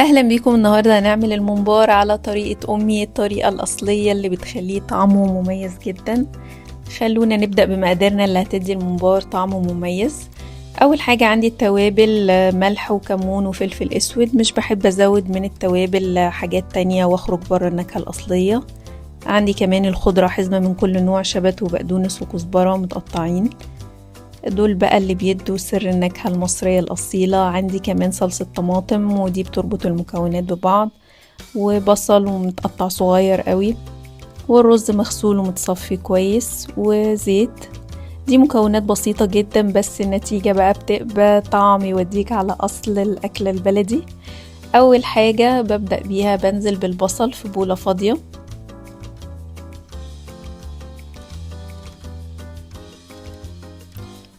اهلا بيكم. النهارده هنعمل الممبار على طريقة امي، الطريقة الاصلية اللي بتخليه طعمه مميز جدا. خلونا نبدأ بمقاديرنا اللي هتدي الممبار طعمه مميز. اول حاجة عندي التوابل، ملح وكمون وفلفل اسود. مش بحب ازود من التوابل حاجات تانية واخرج بره النكهة الاصلية. عندي كمان الخضرة، حزمة من كل نوع، شبت وبقدونس وكزبرة متقطعين. دول بقى اللي بيدوا سر النكهة المصرية الأصيلة. عندي كمان صلصة طماطم، ودي بتربط المكونات ببعض، وبصل ومتقطع صغير قوي، والرز مغسول ومتصفي كويس، وزيت. دي مكونات بسيطة جدا، بس النتيجة بقى بتبقى طعم يوديك على أصل الأكلة البلدي. أول حاجة ببدأ بيها بنزل بالبصل في بولة فاضية،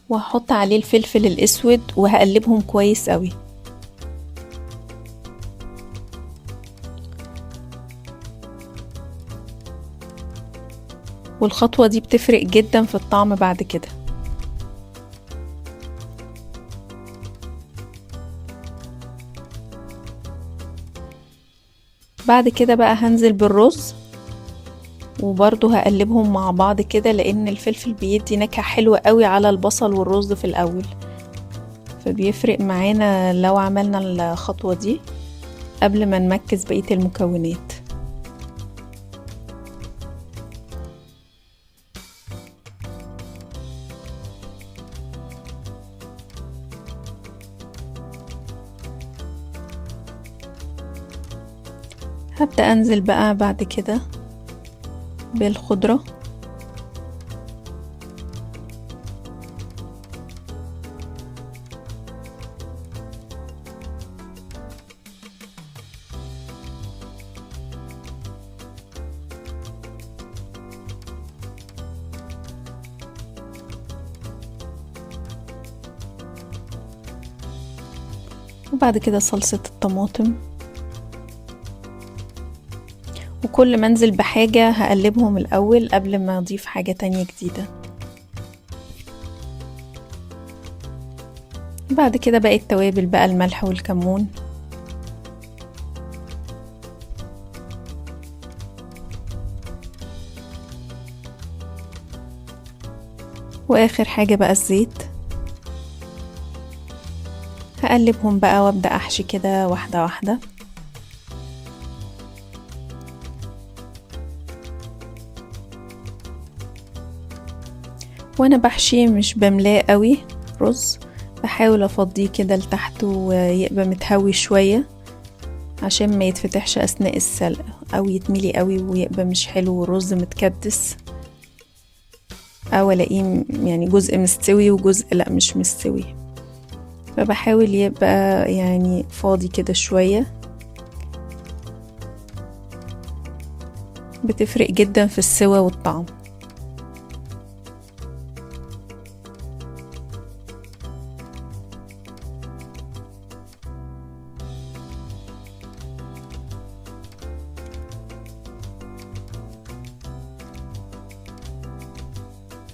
وهحط عليه الفلفل الاسود وهقلبهم كويس قوي. والخطوة دي بتفرق جدا في الطعم بعد كده. بعد كده بقى هنزل بالرز، وبرضه هقلبهم مع بعض كده، لان الفلفل بيدي نكهة حلوة قوي على البصل والرز في الاول، فبيفرق معانا لو عملنا الخطوة دي قبل ما نمكس بقية المكونات. هبدأ انزل بقى بعد كده بالخضرة، وبعد كده صلصة الطماطم. وكل ما انزل بحاجة هقلبهم الاول قبل ما اضيف حاجة تانية جديدة. بعد كده بقى التوابل، بقى الملح والكمون، واخر حاجة بقى الزيت. هقلبهم بقى وابدأ احشي كده واحدة واحدة. وانا بحشي مش بملاه قوي رز، بحاول افضيه كده لتحت ويبقى متهوي شوية عشان ما يتفتحش اثناء السلق، او يتملي قوي ويبقى مش حلو والرز متكدس، او الاقيه يعني جزء مستوي وجزء لا مش مستوي. فبحاول يبقى يعني فاضي كده شوية. بتفرق جدا في السوى والطعم.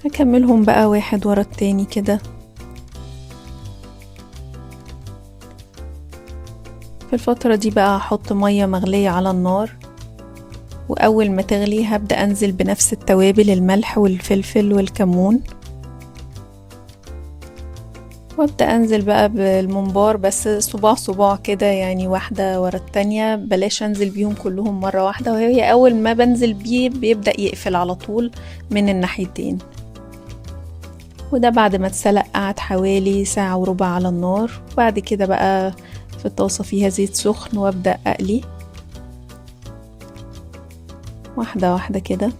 هكملهم بقى واحد ورا التاني كده. في الفترة دي بقى هحط مية مغلية على النار، وأول ما تغلي هبدأ أنزل بنفس التوابل، الملح والفلفل والكمون، وابدأ أنزل بقى بالممبار، بس صباع صباع كده، يعني واحدة ورا التانية، بلاش أنزل بيهم كلهم مرة واحدة، وهي أول ما بنزل بيه بيبدأ يقفل على طول من الناحيتين. وده بعد ما اتسلق قعد حوالي ساعة وربع على النار. وبعد كده بقى في طاسة فيها زيت سخن، وابدأ أقلي واحدة واحدة كده.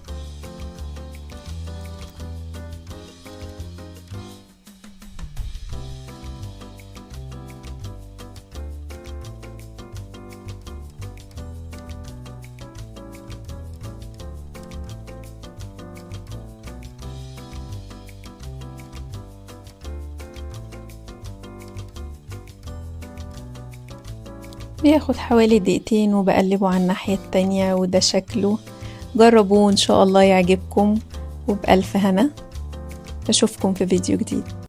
بياخد حوالي دقيقتين وبقلبه على الناحية التانية، وده شكله. جربوه ان شاء الله يعجبكم، وبألف هنا. اشوفكم في فيديو جديد.